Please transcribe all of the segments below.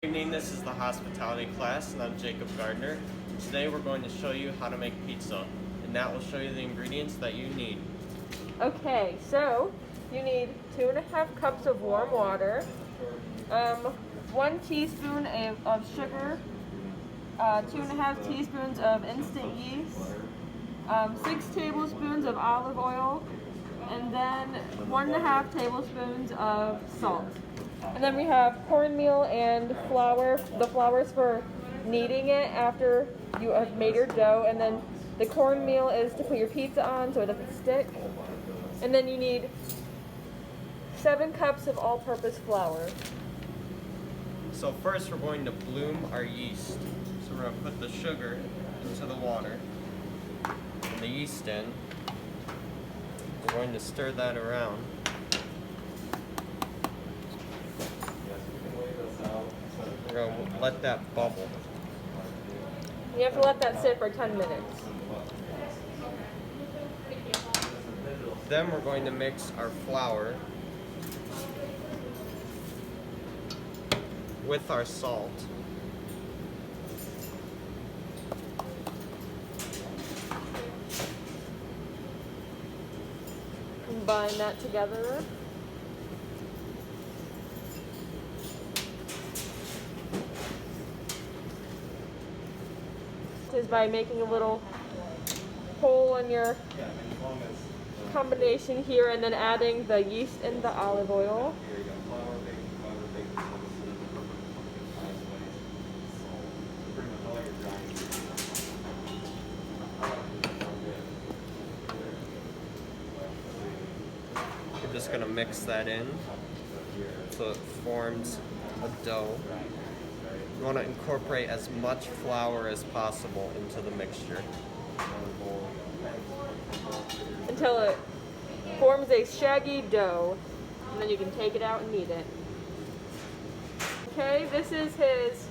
Good evening, this is the hospitality class and I'm Jacob Gardner. Today we're going to show you how to make pizza, and that will show you the ingredients that you need. Okay, so you need 2.5 cups of warm water, 1 teaspoon of sugar, 2.5 teaspoons of instant yeast, 6 tablespoons of olive oil, and then 1.5 tablespoons of salt. And then we have cornmeal and flour. The flour is for kneading it after you have made your dough, and then the cornmeal is to put your pizza on so it doesn't stick. And then you need 7 cups of all-purpose flour. So first we're going to bloom our yeast. So we're going to put the sugar into the water and the yeast in. We're going to stir that around. We're going to let that bubble. You have to let that sit for 10 minutes. Then we're going to mix our flour with our salt. Combine that together. Is by making a little hole in your combination here and then adding the yeast and the olive oil. We're just going to mix that in so it forms a dough. You want to incorporate as much flour as possible into the mixture. Until it forms a shaggy dough, and then you can take it out and knead it. Okay, this is his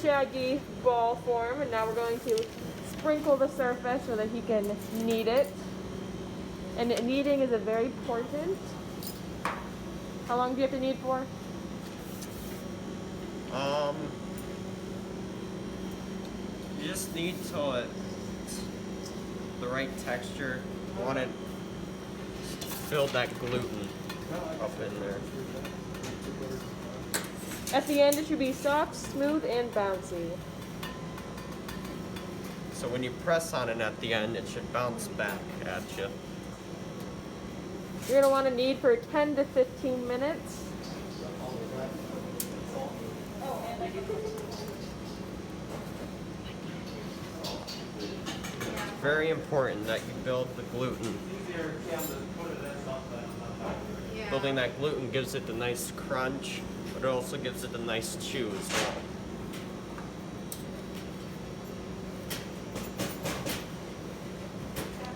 shaggy ball form, and now we're going to sprinkle the surface so that he can knead it. And kneading is very important. How long do you have to knead for? You just need till it's the right texture. You want to build that gluten up in there. At the end, it should be soft, smooth, and bouncy. So when you press on it at the end, it should bounce back at you. You're going to want to knead for 10 to 15 minutes. It's very important that you build the gluten. Building that gluten gives it the nice crunch, but it also gives it the nice chew as well.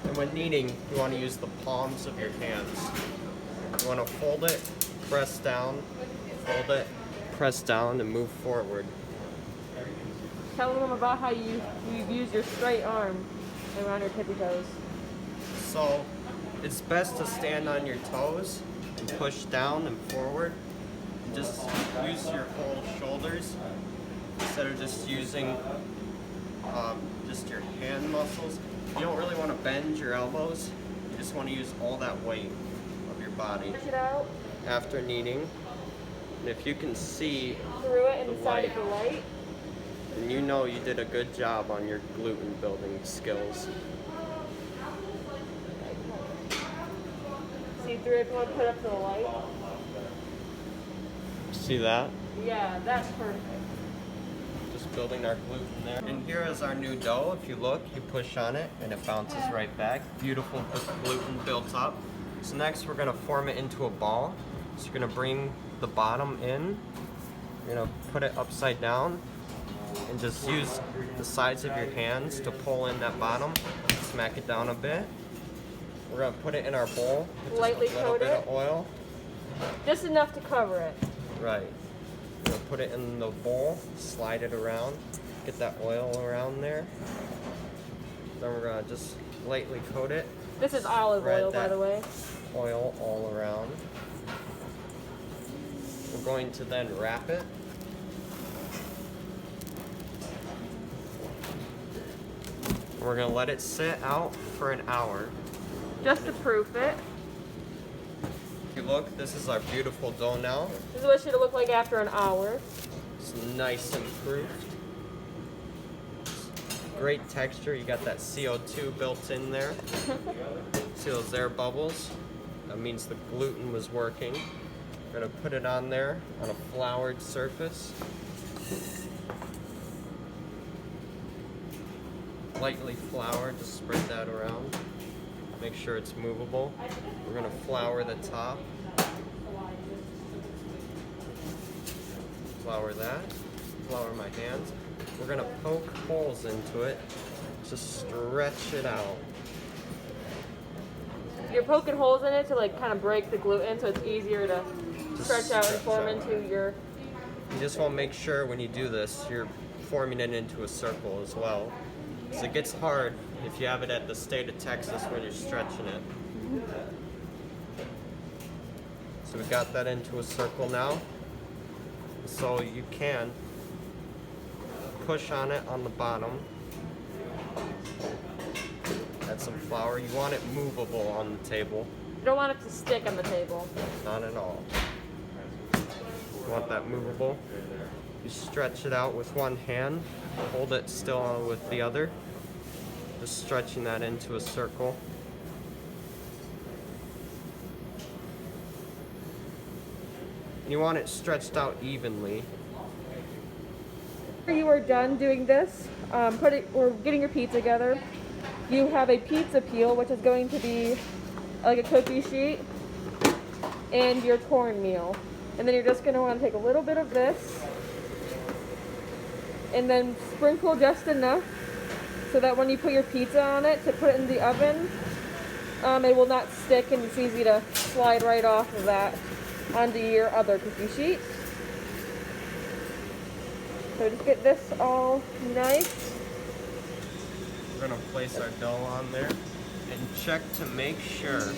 And when kneading, you want to use the palms of your hands. You want to fold it, press down, fold it, press down, and move forward. Tell them about how you use your straight arm around your tippy toes. So it's best to stand on your toes and push down and forward. And just use your whole shoulders instead of just using just your hand muscles. You don't really want to bend your elbows. You just want to use all that weight of your body. Push it out. After kneading, and if you can see Through it inside of the light. then you know you did a good job on your gluten building skills. See through it if you want to put up to the light. See that? Yeah, that's perfect. Just building our gluten there. And here is our new dough. If you look, you push on it and it bounces right back. Beautiful gluten built up. So next we're gonna form it into a ball. So you're gonna bring the bottom in. You're gonna put it upside down and just use the sides of your hands to pull in that bottom. Smack it down a bit. We're gonna put it in our bowl with Lightly just a little coat bit it. of oil. Just enough to cover it. Right. We're gonna put it in the bowl, slide it around, get that oil around there. Then we're gonna just lightly coat it. This is olive Spread oil, by that the way. Oil all around. We're going to then wrap it We're gonna let it sit out for an hour. Just to proof it. If you look, this is our beautiful dough now. This is what it should look like after an hour. It's nice and proofed. Great texture. You got that CO2 built in there. See those air bubbles? That means the gluten was working. We're gonna put it on there on a floured surface. Lightly flour, just spread that around. Make sure it's movable. We're gonna flour the top. Flour that. Flour my hands. We're gonna poke holes into it. Just stretch it out. You're poking holes in it to like kind of break the gluten so it's easier to stretch out and form into your... You just want to make sure when you do this, you're forming it into a circle as well. Because it gets hard if you have it at the state of Texas when you're stretching it. So we got that into a circle now. So you can push on it on the bottom. Add some flour. You want it movable on the table. You don't want it to stick on the table. Not at all. You want that movable. You stretch it out with one hand. Hold it still with the other. Just stretching that into a circle. You want it stretched out evenly. After you are done doing this, we're getting your pizza together. You have a pizza peel, which is going to be like a cookie sheet, and your cornmeal. And then you're just going to want to take a little bit of this, and then sprinkle just enough so that when you put your pizza on it to put it in the oven, it will not stick and it's easy to slide right off of that onto your other cookie sheet. So just get this all nice. We're going to place our dough on there and check to make sure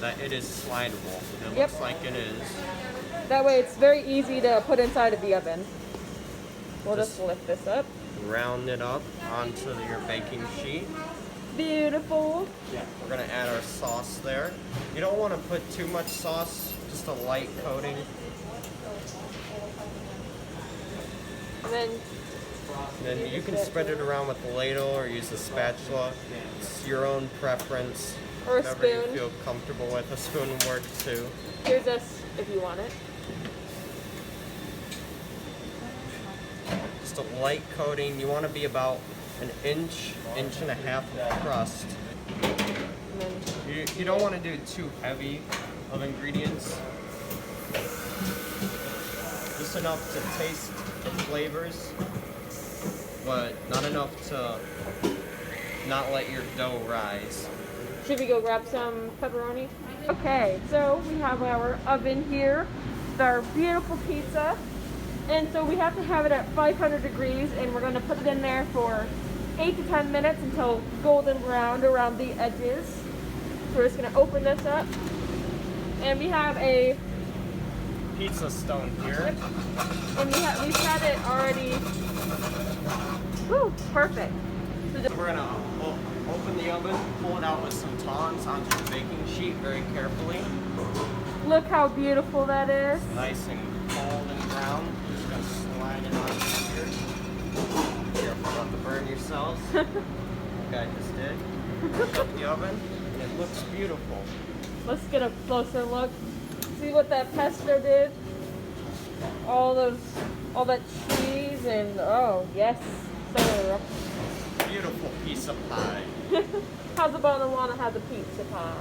that it is slidable. It looks like it is. That way it's very easy to put inside of the oven. We'll just lift this up. Round it up onto your baking sheet. Beautiful. We're going to add our sauce there. You don't want to put too much sauce, just a light coating. And then you can spread it around with a ladle or use a spatula. It's your own preference. Or a Whatever spoon. you feel comfortable with. A spoon works too. Here's this if you want it. Just a light coating. You want to be about an inch and a half of crust. You don't want to do too heavy of ingredients. Just enough to taste the flavors, but not enough to not let your dough rise. Should we go grab some pepperoni? Okay, so we have our oven here with our beautiful pizza. And so we have to have it at 500 degrees and we're going to put it in there for 8 to 10 minutes until golden brown around the edges. So we're just going to open this up. And we have a Pizza stone here. and we've had it already. Woo, perfect. So We're gonna open the oven, pull it out with some tongs onto the baking sheet very carefully. look how beautiful that is. Nice and cold and brown. Just gonna slide it on here. Careful not to burn yourselves. Like I just did. Shut the oven, and it looks beautiful. Let's get a closer look. See what that pesto did? All that cheese and oh yes, sir. Beautiful piece of pie. How's the Boyne have the pizza pie?